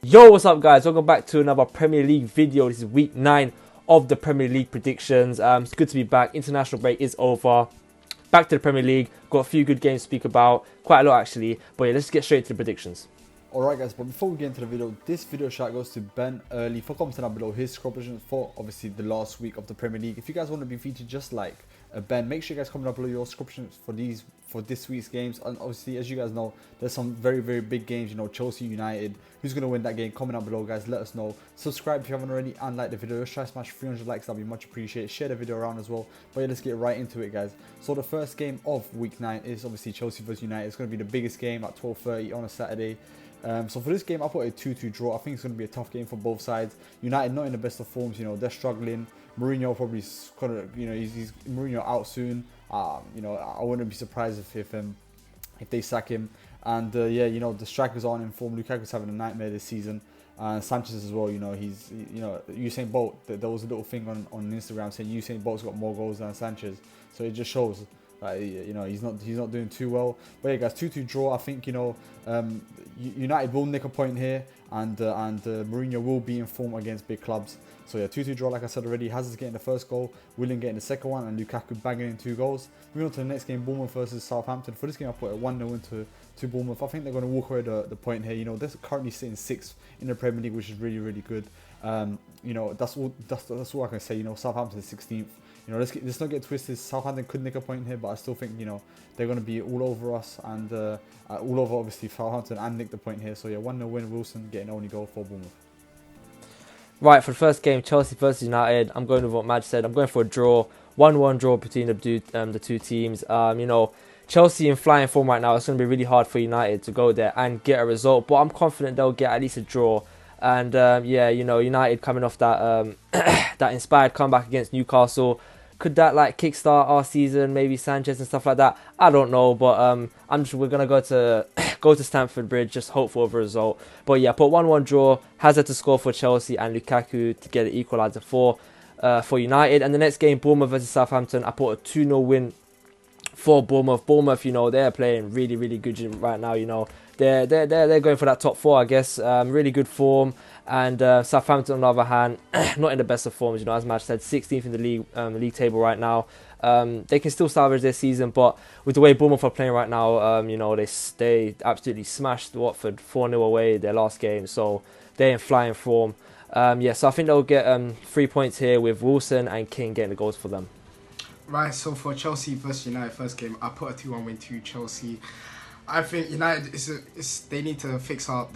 Yo, what's up guys? Welcome back to another Premier League video. This is week 9 of the Premier League predictions. It's good to be back. International break is over. Back to the Premier League. Got a few good games to speak about. Quite a lot actually. But yeah, let's get straight to the predictions. Alright guys, but before we get into the video, this video shout goes to Ben Early for commenting down below his score predictions for obviously the last week of the Premier League. If you guys want to be featured just like Ben, make sure you guys comment down below your score predictions for this week's games. And obviously, as you guys know, there's some very big games, you know, Chelsea United. Who's going to win that game? Comment down below guys, let us know. Subscribe if you haven't already and like the video. Let's try to smash 300 likes, that'll be much appreciated. Share the video around as well. But yeah, let's get right into it guys. So the first game of week 9 is obviously Chelsea vs United. It's going to be the biggest game at 12:30 on a Saturday. So for this game, I put a 2-2 draw. I think it's going to be a tough game for both sides. United not in the best of forms, you know, they're struggling. Mourinho probably kind of, you know, he's Mourinho out soon. You know, I wouldn't be surprised if they sack him. And yeah, you know, the strikers aren't in form. Lukaku's having a nightmare this season. Sanchez as well, you know, you know, Usain Bolt. There was a little thing on Instagram saying Usain Bolt's got more goals than Sanchez. So it just shows. You know, he's not doing too well. But yeah, guys, 2-2 draw. I think, you know, United will nick a point here, and Mourinho will be in form against big clubs. So yeah, 2-2 draw. Like I said already, Hazard's getting the first goal, Willian getting the second one, and Lukaku bagging in 2 goals. Moving on to the next game, Bournemouth versus Southampton. For this game, I put a 1-0 into Bournemouth. I think they're going to walk away the point here. You know, they're currently sitting 6th in the Premier League, which is really good. You know, that's all I can say. You know, Southampton is 16th. You know, let's not get twisted. Southampton could nick a point here, but I still think, you know, they're going to be all over us and all over obviously Southampton and nick the point here. So yeah, 1-0 win. Wilson getting only goal for Bournemouth. Right, for the first game, Chelsea versus United, I'm going with what Madge said. I'm going for a draw. 1-1 draw between the two teams. You know, Chelsea in flying form right now. It's going to be really hard for United to go there and get a result, but I'm confident they'll get at least a draw. And yeah, you know, United coming off that that inspired comeback against Newcastle. Could that like kickstart our season? Maybe Sanchez and stuff like that. I don't know, but we're gonna go to Stamford Bridge, just hope for a result. But yeah, put 1-1 draw. Hazard to score for Chelsea and Lukaku to get an equaliser for United. And the next game, Bournemouth versus Southampton. I put a 2-0 win for Bournemouth. Bournemouth, you know, they're playing really good right now. You know, they're going for that top 4, I guess. Really good form. And Southampton, on the other hand, not in the best of forms. You know, as Match said, 16th in the league table right now. They can still salvage their season, but with the way Bournemouth are playing right now, you know, they absolutely smashed Watford 4-0 away their last game. So they're in flying form. Yeah, so I think they'll get 3 points here with Wilson and King getting the goals for them. Right, so for Chelsea versus United first game, I put a 2-1 win to Chelsea. I think United they need to fix up.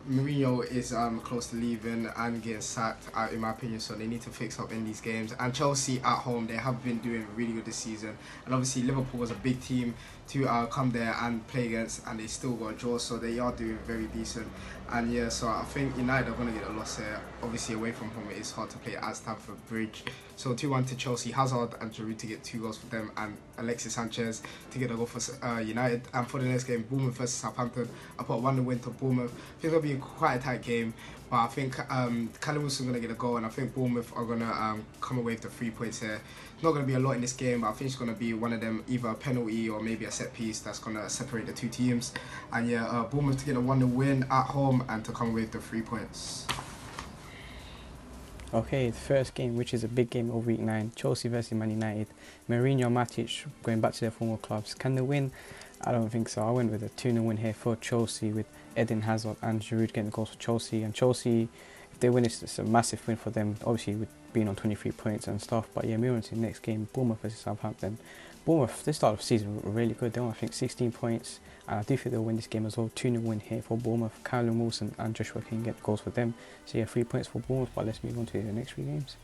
Mourinho is close to leaving and getting sacked, in my opinion, so they need to fix up in these games. And Chelsea at home, they have been doing really good this season. And obviously Liverpool was a big team to come there and play against, and they still got a draw, so they are doing very decent. And yeah, so I think United are going to get a loss here. Obviously away from home, it is hard to play at Stamford Bridge. So 2-1 to Chelsea, Hazard and Giroud to get 2 goals for them, and Alexis Sanchez to get a goal for United. And for the next game, Bournemouth versus Southampton, I put a 1-0 win to Bournemouth. I think it'll be quite a tight game, but I think Callum Wilson's going to get a goal, and I think Bournemouth are going to come away with the 3 points here. It's not going to be a lot in this game, but I think it's going to be one of them, either a penalty or maybe a set piece that's going to separate the two teams. And yeah, Bournemouth to get a 1-0 win at home and to come away with the 3 points. Okay, the first game, which is a big game of week 9, Chelsea versus Man United. Mourinho, Matic going back to their former clubs. Can they win? I don't think so. I went with a 2-0 win here for Chelsea with Eden Hazard and Giroud getting the goals for Chelsea. And Chelsea, if they win, it's a massive win for them, obviously with being on 23 points and stuff. But yeah, moving on to the next game, Bournemouth versus Southampton. Bournemouth, this start of the season were really good. They won, I think, 16 points. And I do think they'll win this game as well. 2-0 win here for Bournemouth. Callum Wilson and Joshua King get goals for them. So yeah, 3 points for Bournemouth. But let's move on to the next 3 games.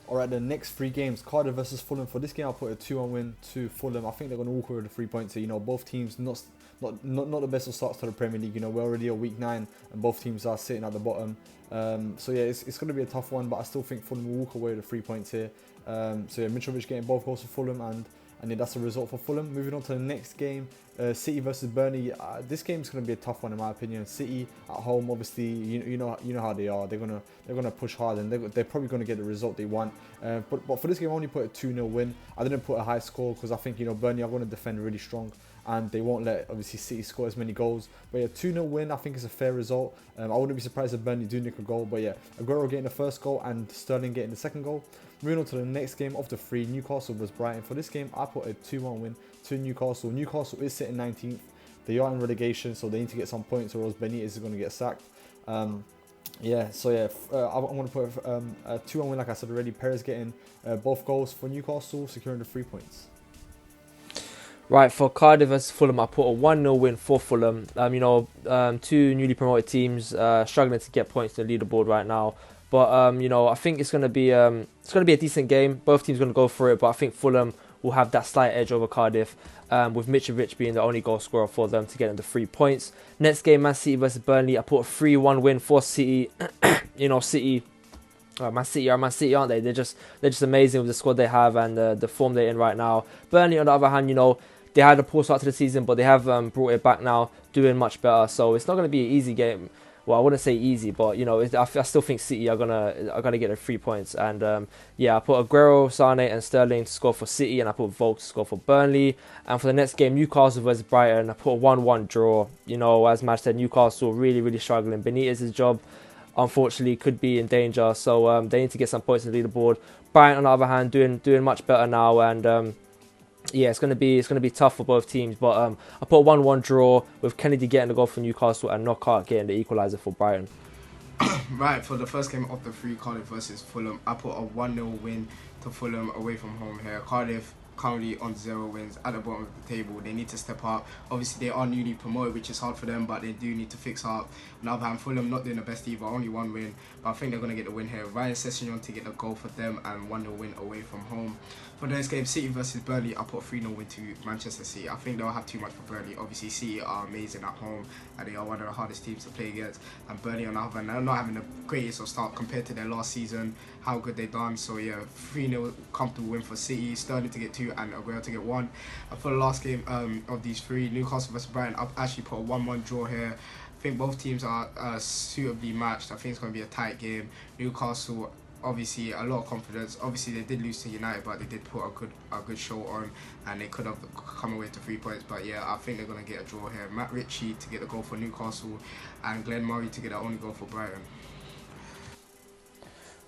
Alright, the next 3 games, Cardiff versus Fulham. For this game, I'll put a 2-1 win to Fulham. I think they're going to walk away with the 3 points here. You know, both teams not the best of starts to the Premier League. You know, we're already at week 9 and both teams are sitting at the bottom. So yeah, it's going to be a tough one, but I still think Fulham will walk away with the 3 points here. So yeah, Mitrovic getting both goals for Fulham, and yeah, that's the result for Fulham. Moving on to the next game, City versus Burnley. This game is going to be a tough one in my opinion. City at home, obviously, you know how they are. They're gonna push hard, and they're probably going to get the result they want. But for this game, I only put a 2-0 win. I didn't put a high score because I think, you know, Burnley are going to defend really strong. and they won't let obviously City score as many goals. But yeah, 2-0 win I think is a fair result. I wouldn't be surprised if Burnley do nick a goal, but yeah, Aguero getting the first goal and Sterling getting the second goal. Moving on to the next game of the three, Newcastle vs Brighton. For this game, I put a 2-1 win to Newcastle. Newcastle is sitting 19th. They are in relegation, so they need to get some points or else Benitez is going to get sacked. I'm going to put a 2-1 win, like I said already. Perez getting both goals for Newcastle, securing the 3 points. Right, for Cardiff vs Fulham, I put a 1-0 win for Fulham. Two newly promoted teams struggling to get points to the leaderboard right now. But I think it's going to be a decent game. Both teams are going to go for it, but I think Fulham will have that slight edge over Cardiff, with Mitrovic being the only goal scorer for them to get them the 3 points. Next game, Man City vs Burnley. I put a 3-1 win for City. City. Man City are Man City, aren't they? They're just amazing with the squad they have and the form they're in right now. Burnley, on the other hand, they had a poor start to the season, but they have brought it back now, doing much better. So it's not going to be an easy game. Well, I wouldn't say easy, but I still think City are gonna get the 3 points. And I put Aguero, Sane, and Sterling to score for City, and I put Volk to score for Burnley. And for the next game, Newcastle vs Brighton, I put a 1-1 draw. As Matt said, Newcastle really struggling. Benitez's job, unfortunately, could be in danger, so they need to get some points in the leaderboard. Brighton, on the other hand, doing much better now, and it's going to be tough for both teams. But I put a 1-1 draw with Kennedy getting the goal for Newcastle and Knockout getting the equaliser for Brighton. Right, for the first game of the three, Cardiff versus Fulham, I put a 1-0 win to Fulham away from home here. Cardiff currently on 0 wins at the bottom of the table. They need to step up. Obviously, they are newly promoted, which is hard for them, but they do need to fix up. On the other hand, Fulham not doing the best either, only 1 win, but I think they're going to get the win here. Ryan Sessegnon to get the goal for them and 1-0 win away from home. For the next game, City versus Burnley, I put a 3-0 win to Manchester City. I think they'll have too much for Burnley. Obviously, City are amazing at home and they are one of the hardest teams to play against. And Burnley, on the other hand, they're not having the greatest of start compared to their last season, how good they've done. So yeah, 3-0 comfortable win for City, Sterling to get 2 and Aguero to get 1. And for the last game of these three, Newcastle versus Brighton, I've actually put a 1-1 draw here. I think both teams are suitably matched. I think it's going to be a tight game. Newcastle, obviously a lot of confidence. Obviously they did lose to United, but they did put a good show on and they could have come away to 3 points. But yeah, I think they're going to get a draw here. Matt Ritchie to get the goal for Newcastle and Glenn Murray to get the only goal for Brighton.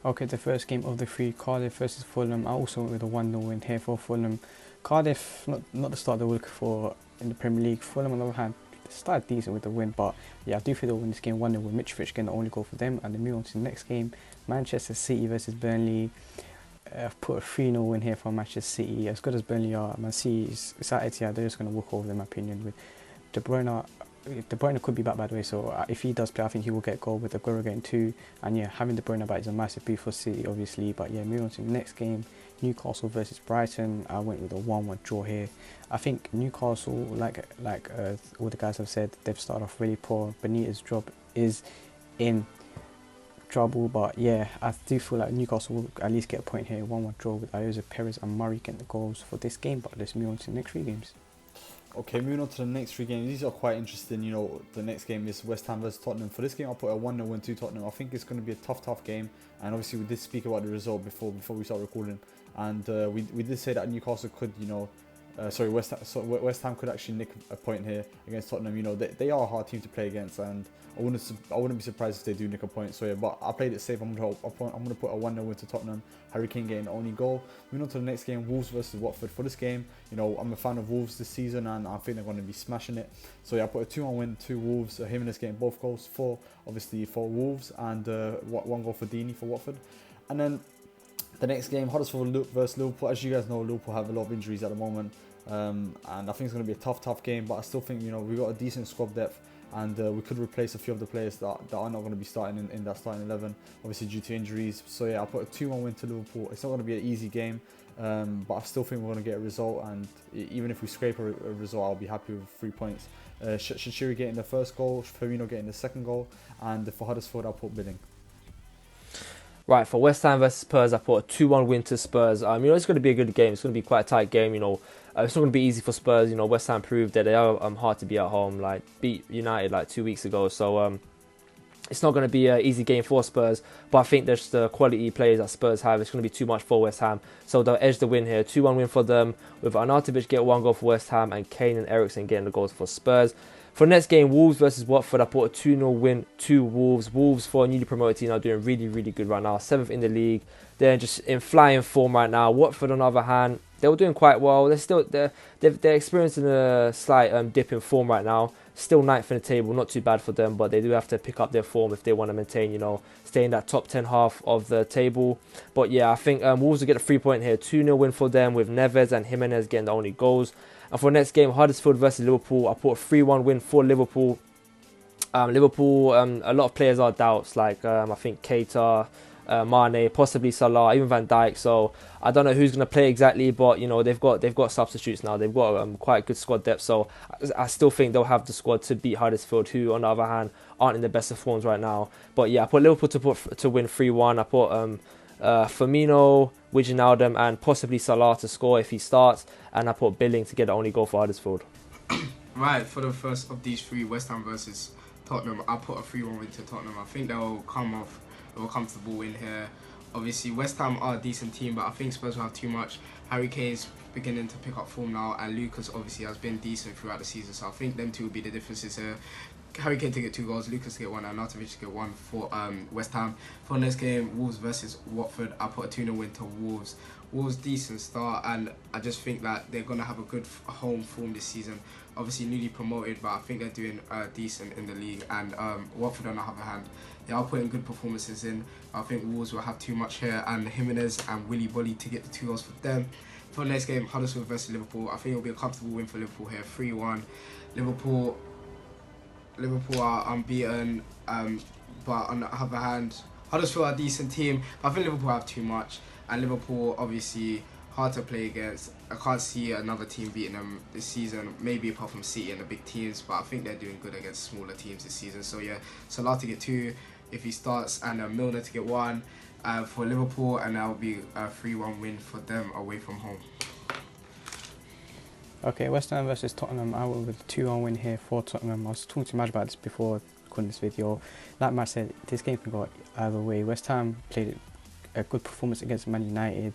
Okay, the first game of the three, Cardiff versus Fulham. I also went with a 1-0 win here for Fulham. Cardiff, not the start they were looking for in the Premier League. Fulham, on the other hand, started decent with the win, but yeah, I do feel they'll win this game 1-0 with Mitrovic getting the only goal for them. And then move on to the next game, Manchester City versus Burnley. I've put a 3-0 win here for Manchester City. As good as Burnley are, Man City is at Etihad, they're just going to walk over them, in my opinion. With De Bruyne could be back, by the way, so if he does play, I think he will get a goal with Aguero getting 2. And yeah, having De Bruyne back is a massive boost for City, obviously. But yeah, moving on to the next game, Newcastle versus Brighton. I went with a 1-1 draw here. I think Newcastle, like all the guys have said, they've started off really poor. Benitez's job is in trouble, but yeah, I do feel like Newcastle will at least get a point here. 1-1 draw with Ayoze, Perez and Murray getting the goals for this game. But let's move on to the next 3 games. Okay, moving on to the next 3 games. These are quite interesting. The next game is West Ham versus Tottenham. For this game, I'll put a 1-0 win to Tottenham. I think it's going to be a tough game. And obviously, we did speak about the result before we start recording. And we did say that Newcastle could, West Ham could actually nick a point here against Tottenham. They are a hard team to play against, and I wouldn't be surprised if they do nick a point. So yeah, but I played it safe. I'm gonna put a 1-0 win to Tottenham. Harry Kane getting the only goal. Moving on to the next game, Wolves versus Watford. For this game, I'm a fan of Wolves this season, and I think they're going to be smashing it. So yeah, I put a 2-1 win to Wolves. Jimenez getting both goals for Wolves, and 1 goal for Deeney for Watford. And then the next game, Huddersfield versus Liverpool. As you guys know, Liverpool have a lot of injuries at the moment, and I think it's going to be a tough game. But I still think we've got a decent squad depth, and we could replace a few of the players that are not going to be starting in that starting 11, obviously due to injuries. So yeah, I put a 2-1 win to Liverpool. It's not going to be an easy game, but I still think we're going to get a result. And even if we scrape a result, I'll be happy with 3 points. Shaqiri getting the first goal, Firmino getting the second goal, and for Huddersfield, I'll put Billing. Right, for West Ham versus Spurs, I put a 2-1 win to Spurs. It's going to be a good game. It's going to be quite a tight game. It's not going to be easy for Spurs. West Ham proved that they are hard to beat at home. Beat United 2 weeks ago. So it's not going to be an easy game for Spurs, but I think there's the quality players that Spurs have. It's going to be too much for West Ham, so they'll edge the win here. 2-1 win for them, with Arnautovic get 1 goal for West Ham and Kane and Eriksen getting the goals for Spurs. For the next game, Wolves versus Watford, I put a 2-0 win to Wolves. Wolves, for a newly promoted team, are doing really, really good right now. 7th in the league. They're just in flying form right now. Watford, on the other hand, they were doing quite well. They're experiencing a slight dip in form right now. Still 9th in the table, not too bad for them, but they do have to pick up their form if they want to maintain, stay in that top 10 half of the table. But yeah, I think Wolves will get a 3-point here. 2-0 win for them, with Neves and Jimenez getting the only goals. And for the next game, Huddersfield versus Liverpool, I put a 3-1 win for Liverpool. Liverpool, a lot of players are doubts, like I think Keita, Mane, possibly Salah, even Van Dijk. So I don't know who's going to play exactly, but they've got substitutes now. They've got quite good squad depth. So I still think they'll have the squad to beat Huddersfield, who on the other hand aren't in the best of forms right now. But yeah, I put Liverpool to win 3-1. I put Firmino, Wijnaldum, and possibly Salah to score if he starts, and I put Billing to get the only goal for Huddersfield. Right, for the first of these three, West Ham versus Tottenham, I put a 3-1 win to Tottenham. I think they'll come off with a comfortable win here. Obviously, West Ham are a decent team, but I think Spurs will have too much. Harry Kane's beginning to pick up form now, and Lucas obviously has been decent throughout the season, so I think them two will be the differences here. Harry Kane to get 2 goals, Lucas to get 1, and Arnautovic to get 1 for West Ham. For the next game, Wolves versus Watford, I put a 2-0 win to Wolves. Wolves decent start, and I just think that they're going to have a good home form this season. Obviously newly promoted, but I think they're doing decent in the league. And Watford, on the other hand, they are putting good performances in. I think Wolves will have too much here, and Jimenez and Willy Bolly to get the 2 goals for them. For the next game, Huddersfield versus Liverpool, I think it'll be a comfortable win for Liverpool here, 3-1. Liverpool are unbeaten, but on the other hand, Huddersfield are a decent team, but I think Liverpool have too much, and Liverpool obviously hard to play against. I can't see another team beating them this season, maybe apart from City and the big teams, but I think they're doing good against smaller teams this season. So yeah, Salah to get 2 if he starts, and Milner to get 1 for Liverpool, and that will be a 3-1 win for them away from home. Okay, West Ham versus Tottenham. I went with a 2-1 win here for Tottenham. I was talking to Matt about this before recording this video. Like Matt said, this game can go either way. West Ham played a good performance against Man United,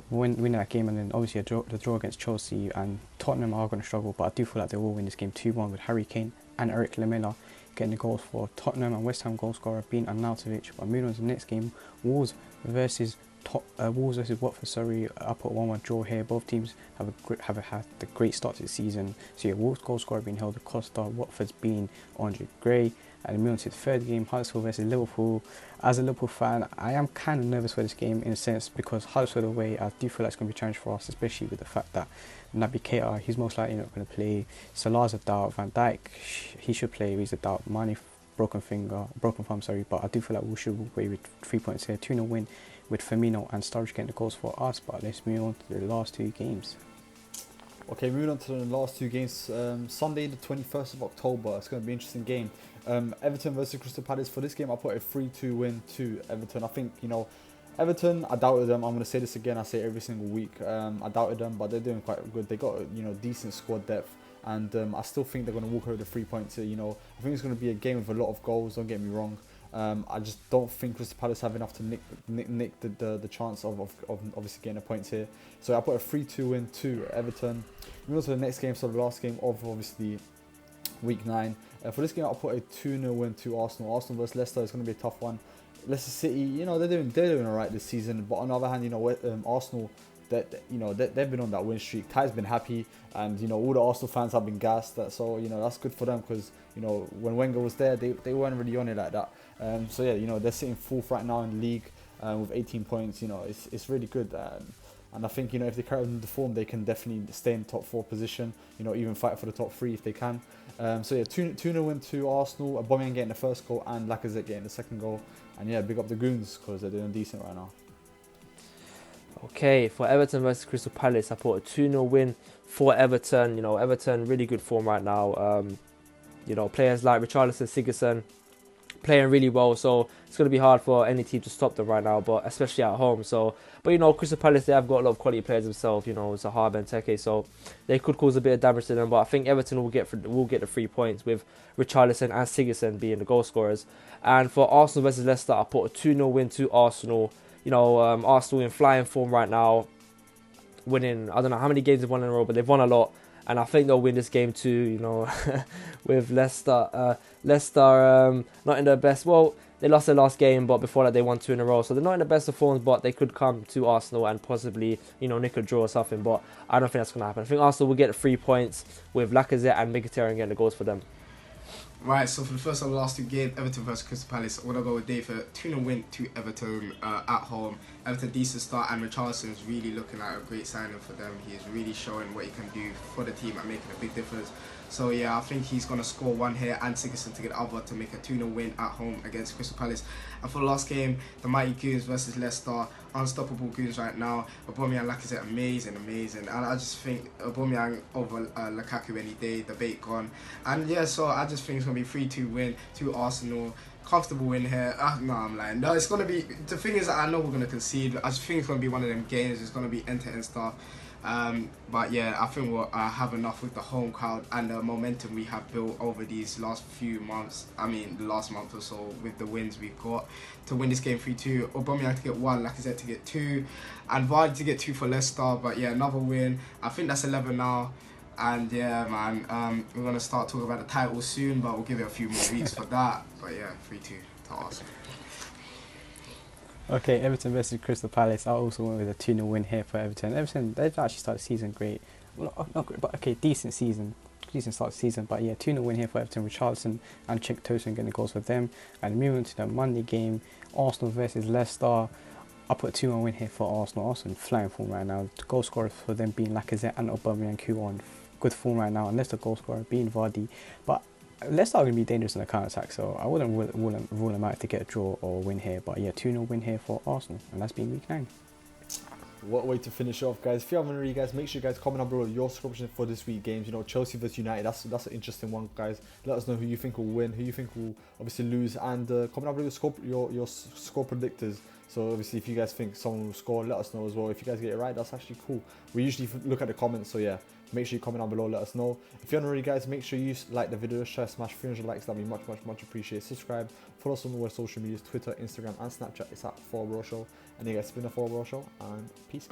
winning that game, and then obviously the draw against Chelsea. And Tottenham are going to struggle, but I do feel like they will win this game 2-1 with Harry Kane and Eric Lamela getting the goals for Tottenham, and West Ham goal scorer being Arnautovic. But moving on to the next game, Wolves versus Watford. Sorry, I put 1-1 draw here. Both teams have had a great start to the season. So yeah, Wolves goal scorer being Helder Costa, Watford's being Andre Gray. And moving on to the third game, Huddersfield versus Liverpool. As a Liverpool fan, I am kind of nervous for this game in a sense, because Huddersfield away, I do feel like it's going to be a challenge for us, especially with the fact that Naby Keita, he's most likely not going to play. Salah's a doubt. Van Dijk, he should play. He's a doubt. Mane, broken thumb. Sorry, but I do feel like we should away with 3 points here. 2-0 win with Firmino and Sturridge getting the goals for us. But let's move on to the last 2 games. Okay, moving on to the last 2 games. Sunday, the 21st of October. It's going to be an interesting game. Everton versus Crystal Palace. For this game, I put a 3-2 win to Everton. I think, Everton, I doubted them. I'm going to say this again. I say it every single week. I doubted them, but they're doing quite good. They got, decent squad depth. And I still think they're going to walk over the 3 points. I think it's going to be a game with a lot of goals. Don't get me wrong. I just don't think Crystal Palace have enough to nick the chance of obviously getting the points here. So I put a 3-2 win to Everton. Moving on to the next game, so the last game of obviously week 9. For this game, I'll put a 2-0 win to Arsenal. Arsenal versus Leicester is going to be a tough one. Leicester City, they're doing alright this season, but on the other hand, Arsenal, they've been on that win streak. Ty's been happy, and all the Arsenal fans have been gassed. So that's good for them, because when Wenger was there, they weren't really on it like that. So yeah, they're sitting 4th right now in the league with 18 points. It's really good. And I think if they carry on the form, they can definitely stay in the top 4 position. Even fight for the top 3 if they can. So yeah, 2-0 win to Arsenal. Aubameyang getting the first goal and Lacazette getting the second goal. And yeah, big up the Goons, because they're doing decent right now. Okay, for Everton versus Crystal Palace, I put a 2-0 win for Everton. Everton really good form right now. Players like Richarlison, Sigurdsson, playing really well, so it's going to be hard for any team to stop them right now, but especially at home. So, but you know, Crystal Palace, they have got a lot of quality players themselves. You know, Zaha, Benteke, so they could cause a bit of damage to them. But I think Everton will get the 3 points with Richarlison and Sigurdsson being the goal scorers. And for Arsenal versus Leicester, I put a 2-0 win to Arsenal. You know, Arsenal in flying form right now, winning, I don't know how many games they've won in a row, but they've won a lot. And I think they'll win this game too, you know, with Leicester. Leicester not in their best. Well, they lost their last game, but before that they won 2 in a row. So they're not in the best of forms, but they could come to Arsenal and possibly, you know, nick a draw or something. But I don't think that's going to happen. I think Arsenal will get 3 points with Lacazette and Mkhitaryan getting the goals for them. Right, so for the first of the last 2 games, Everton versus Crystal Palace, I want to go with Dave for 2-0 win to Everton at home. Everton decent start, and Richarlison is really looking like a great signing for them. He is really showing what he can do for the team and making a big difference. So yeah, I think he's going to score 1 here and Sigurdsson to get the other to make a 2-0 win at home against Crystal Palace. And for the last game, the Mighty Goons versus Leicester, unstoppable Goons right now. Aubameyang, Lacazette, amazing. And I just think Aubameyang over Lukaku any day, debate gone. And yeah, so I just think it's going to be 3-2 win to Arsenal. Comfortable win here. No, I'm lying. No, it's going to be... The thing is that I know we're going to concede. I just think it's going to be one of them games. It's going to be end-to-end stuff. But yeah, I think we'll have enough with the home crowd and the momentum we have built over these last few months. I mean, the last month or so with the wins we've got to win this game 3-2. Aubameyang to get 1, Lacazette to get 2, and Vardy to get 2 for Leicester. But yeah, another win. I think that's 11 now. And yeah, man, we're going to start talking about the title soon, but we'll give it a few more weeks for that. But yeah, 3-2 to Arsenal. Okay, Everton versus Crystal Palace. I also went with a 2-0 win here for Everton. Everton, they've actually started the season great. Well, not great, but okay, decent start to season. But yeah, 2-0 win here for Everton. Richarlison and Chick Tosin getting the goals for them. And moving to the Monday game, Arsenal versus Leicester. I put a 2-1 win here for Arsenal. Arsenal in flying form right now. The goal scorers for them being Lacazette and Aubameyang, who are on good form right now. And Leicester goal scorer being Vardy. But Leicester are going to be dangerous in the counter-attack, so I wouldn't rule them out to get a draw or win here. But yeah, 2-0 win here for Arsenal, and that's been week 9. What a way to finish off, guys. If you haven't already, guys, make sure you guys comment down below your subscription for this week games. You know, Chelsea versus United, that's an interesting one, guys. Let us know who you think will win, who you think will obviously lose, and comment down below your score predictors. So obviously, if you guys think someone will score, let us know as well. If you guys get it right, that's actually cool. We usually look at the comments, so yeah, make sure you comment down below, let us know. If you haven't already, guys, make sure you like the video, share, smash 300 likes. That'd be much appreciated. Subscribe, follow us on all our social medias, Twitter, Instagram, and Snapchat. It's at 4Bro Show. And you guys, it's been a 4Bro Show, and peace.